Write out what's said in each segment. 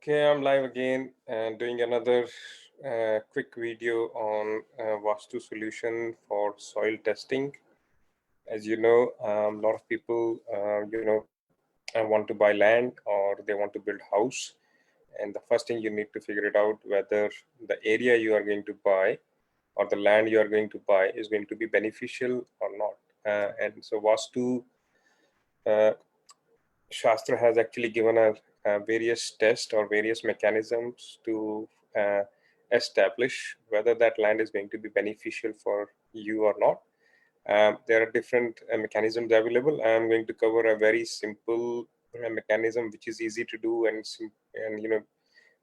Okay, I'm live again and doing another quick video on Vastu solution for soil testing. As you know, a lot of people, want to buy land or they want to build house. And the first thing you need to figure it out whether the area you are going to buy or the land you are going to buy is going to be beneficial or not. And so Vastu uh, Shastra has actually given us various tests or various mechanisms to uh, establish whether that land is going to be beneficial for you or not. There are different mechanisms available. I'm going to cover a very simple mechanism which is easy to do and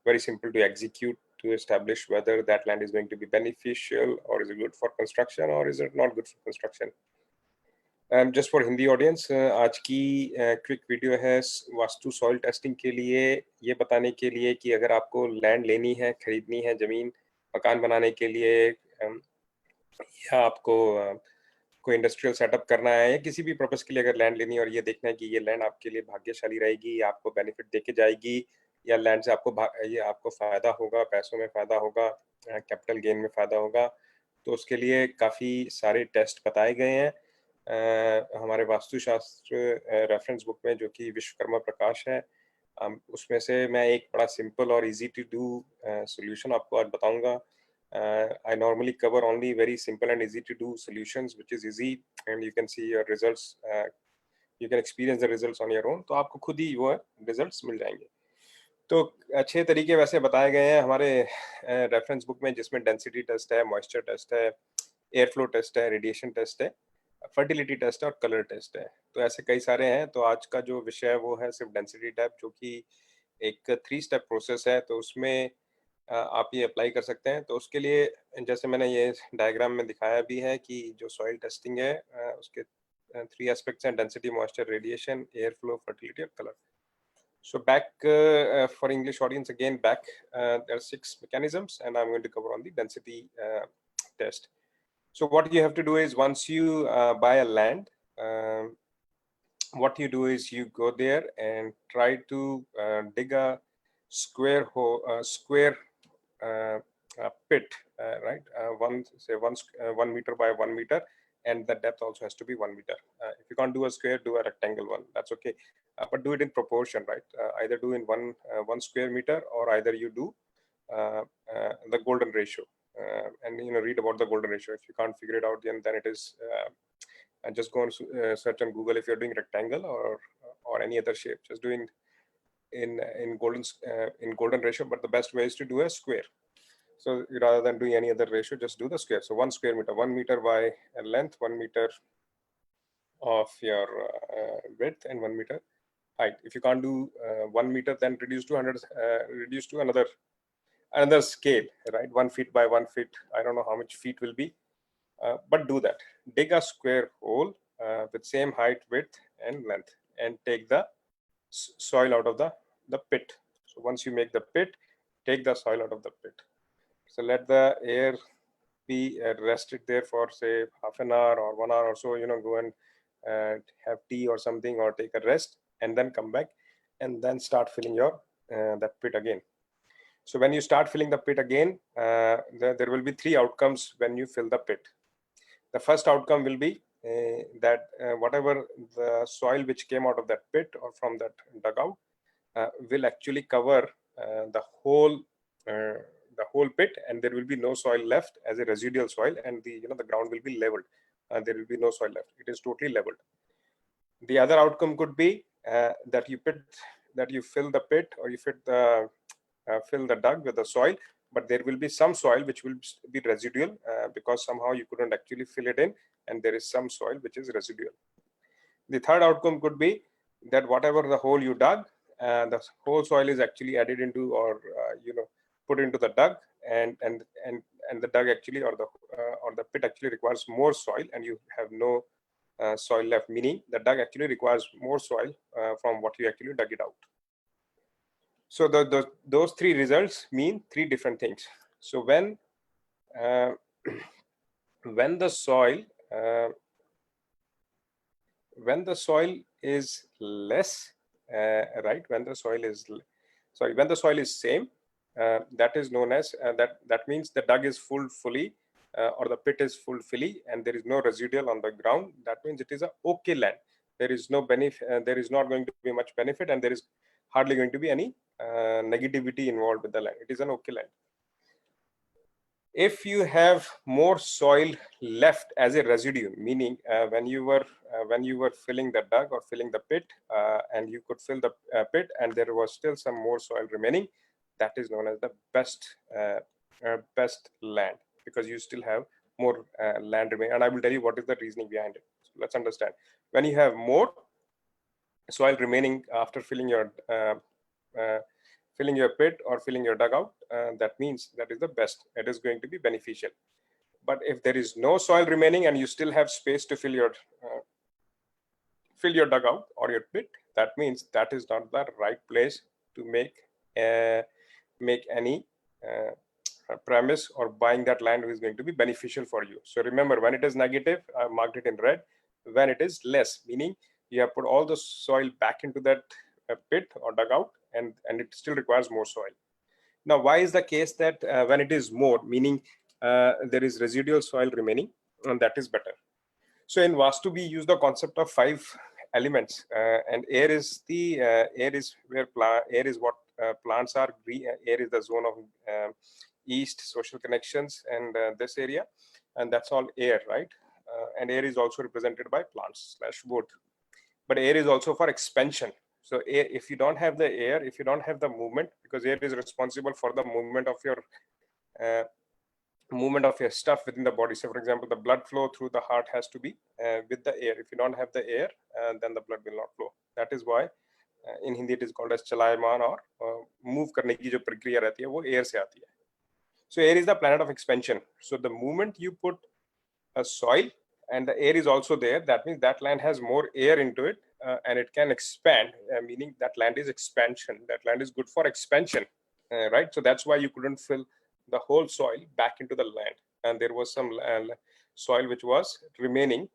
very simple to execute to establish whether that land is going to be beneficial or is it good for construction or is it not good for construction. Just for Hindi audience आज की quick video है vastu soil testing के लिए, ये बताने के लिए कि अगर आपको लैंड लेनी है, खरीदनी है ज़मीन मकान बनाने के लिए, या आपको कोई इंडस्ट्रियल सेटअप करना है या किसी भी पर्पस के लिए अगर लैंड लेनी है और ये देखना है कि ये लैंड आपके लिए भाग्यशाली रहेगी, आपको बेनिफिट देके जाएगी या लैंड से ये आपको फ़ायदा होगा, पैसों में फ़ायदा होगा, कैपिटल गेन में फ़ायदा होगा, तो उसके लिए काफ़ी सारे टेस्ट बताए गए हैं हमारे वास्तुशास्त्र रेफरेंस बुक में, जो कि विश्वकर्मा प्रकाश है। उसमें से मैं एक बड़ा सिंपल और इजी टू डू सॉल्यूशन आपको आज बताऊंगा। I normally cover only very simple and easy to do solutions, which is easy and you can see your results. You can experience the results on your own. तो आपको खुद ही वो results मिल जाएंगे। तो अच्छे तरीके वैसे बताए गए हैं हमारे रेफरेंस बुक में, जिसमें डेंसिटी टेस्ट है, मॉइस्चर टेस्ट है, एयर फ्लो टेस्ट है, रेडिएशन टेस्ट है, फर्टिलिटी टेस्ट है और कलर टेस्ट है। तो ऐसे कई सारे हैं। तो आज का जो विषय है वो है सिर्फ डेंसिटी टेस्ट, जो कि एक 3 स्टेप प्रोसेस है। तो उसमें आप ये अप्लाई कर सकते हैं। तो उसके लिए जैसे मैंने ये डायग्राम में दिखाया भी है कि जो सॉइल टेस्टिंग है उसके 3 एस्पेक्ट्स हैं: density, moisture, radiation, air flow, fertility और colour. So back for English audience again, there are 6 mechanisms and I'm going to cover on the density test. So what you have to do is, once you buy a land, what you do is you go there and try to dig a square hole, pit, right? 1 meter by 1 meter, and the depth also has to be 1 meter. If you can't do a square, do a rectangle one. That's okay, but do it in proportion, right? Either do in 1 square meter, or either you do the golden ratio, and read about the golden ratio. If you can't figure it out, then it is just go and search on Google. If you're doing rectangle or any other shape, just doing in golden ratio. But the best way is to do a square. So rather than doing any other ratio, just do the square. So 1 square meter, 1 meter by length, 1 meter of your width, and 1 meter height. If you can't do 1 meter, then reduce to another scale, right? 1 feet by 1 feet. I don't know how much feet will be, but do that. Dig a square hole with same height, width, and length, and take the soil out of the pit. So once you make the pit, take the soil out of the pit. So let the air be rested there for say half an hour or 1 hour or so. Go and have tea or something, or take a rest, and then come back and then start filling your that pit again. So when you start filling the pit again, there will be 3 outcomes when you fill the pit. The first outcome will be that whatever the soil which came out of that pit or from that dugout will actually cover the whole pit, and there will be no soil left as a residual soil, and the ground will be leveled. There will be no soil left. It is totally leveled. The other outcome could be that you fill the pit, or you fill the dug with the soil, but there will be some soil which will be residual because somehow you couldn't actually fill it in, and there is some soil which is residual. The third outcome could be that whatever the hole you dug, the whole soil is actually added into, or put into the dug, and the dug actually, or the pit actually requires more soil, and you have no soil left, meaning the dug actually requires more soil from what you actually dug it out. So those 3 results mean 3 different things. So when the soil is less, right? When the soil is sorry, when the soil is same, that is known as that means the dug is full fully, or the pit is full fully, and there is no residual on the ground. That means it is a okay land. There is no benefit. There is not going to be much benefit, and there is hardly going to be any negativity involved with the land. It is an okay land. If you have more soil left as a residue, meaning when you were filling the dug or filling the pit, and you could fill the pit and there was still some more soil remaining, that is known as the best land, because you still have more land remaining. And I will tell you what is the reasoning behind it. So let's understand. When you have more soil remaining after filling your pit or filling your dugout, that means that is the best. It is going to be beneficial. But if there is no soil remaining and you still have space to fill your dugout or your pit, that means that is not the right place to make any premise, or buying that land is going to be beneficial for you. So remember, when it is negative, I marked it in red. When it is less, meaning you have put all the soil back into that pit or dugout, and it still requires more soil. Now, why is the case that when it is more, meaning there is residual soil remaining, and that is better? So in Vastu, we use the concept of 5 elements, and air is what plants are. Air is the zone of east, social connections, and this area, and that's all air, right? And air is also represented by plants / wood. But air is also for expansion. So air, if you don't have the air, if you don't have the movement, because air is responsible for the movement of your stuff within the body. So for example, the blood flow through the heart has to be with the air. If you don't have the air, then the blood will not flow. That is why in Hindi it is called as chalayaman, or move करने की जो प्रक्रिया रहती है वो air से आती है. So air is the planet of expansion. So the moment you put a soil and the air is also there, that means that land has more air into it, and it can expand, meaning that land is expansion. That land is good for expansion, right? So that's why you couldn't fill the whole soil back into the land, and there was some soil which was remaining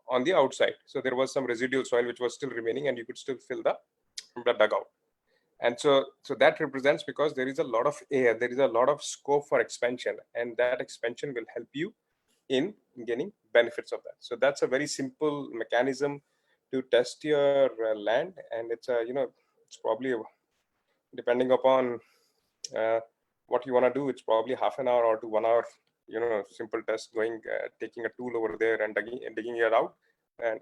on the outside. So there was some residual soil which was still remaining, and you could still fill the dugout. And so that represents, because there is a lot of air, there is a lot of scope for expansion, and that expansion will help you in getting benefits of that. So that's a very simple mechanism to test your land, and it's it's probably, depending upon what you want to do, it's probably half an hour or to 1 hour, simple test, going taking a tool over there and digging it out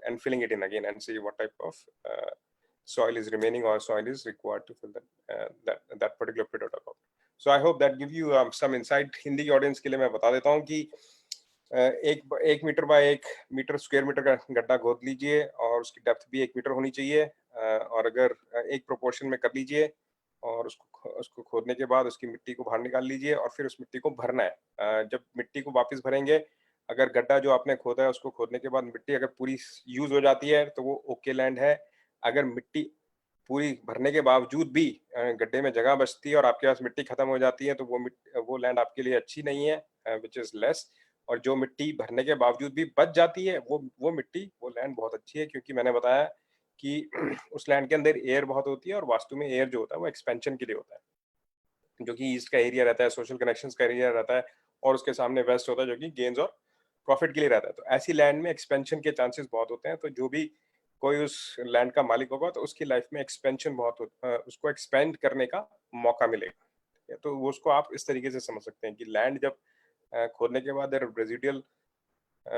and filling it in again, and see what type of soil is remaining or soil is required to fill that particular pit or dugout. So I hope that give you some insight. Hindi की audience के लिए मैं बता देता हूँ कि एक metre by 1 metre square metre का गड्ढा खोद लीजिए, और उसकी डेप्थ भी 1 मीटर होनी चाहिए, और अगर एक प्रोपोर्शन में कर लीजिए, और उसको खोदने के बाद उसकी मिट्टी को बाहर निकाल लीजिए, और फिर उस मिट्टी को भरना है. जब मिट्टी को वापस भरेंगे, अगर गड्ढा जो आपने खोदा है उसको खोदने के बाद मिट्टी अगर पूरी यूज हो जाती है तो वो ओके लैंड है. अगर मिट्टी पूरी भरने के बावजूद भी गड्ढे में जगह बचती है और आपके पास मिट्टी खत्म हो जाती है, तो वो लैंड आपके लिए अच्छी नहीं है, विच इज लेस. और जो मिट्टी भरने के बावजूद भी बच जाती है, वो मिट्टी, वो लैंड बहुत अच्छी है, क्योंकि मैंने बताया कि उस लैंड के अंदर एयर बहुत होती है, और वास्तु में एयर जो होता है वो एक्सपेंशन के लिए होता है, जो कि ईस्ट का एरिया रहता है, सोशल कनेक्शंस का एरिया रहता है, और उसके सामने वेस्ट होता है जो कि गेन्स और प्रॉफिट के लिए रहता है. तो ऐसी लैंड में एक्सपेंशन के चांसेस बहुत होते हैं. तो जो भी कोई उस लैंड का मालिक होगा, तो उसकी लाइफ में एक्सपेंशन उसको एक्सपेंड करने का मौका मिलेगा. तो वो उसको आप इस तरीके से समझ सकते हैं कि लैंड जब खोदने के बाद रेजिडुअल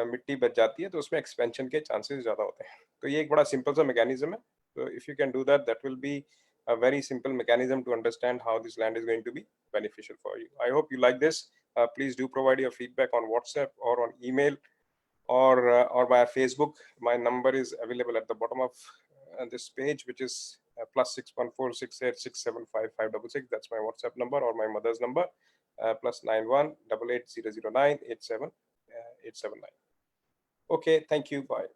मिट्टी बच जाती है, तो उसमें एक्सपेंशन के चांसेस ज्यादा होते हैं. तो ये एक बड़ा सिंपल सा मैकेनिज्म है. तो if you can do that, that will be a very simple mechanism to understand how this land is going to be beneficial for you. I hope you like this. Please do provide your feedback on WhatsApp or on email, or via Facebook. My number is available at the bottom of this page, which is +61468675566. That's my WhatsApp number, or my mother's number, +918800987879. Okay, thank you. Bye.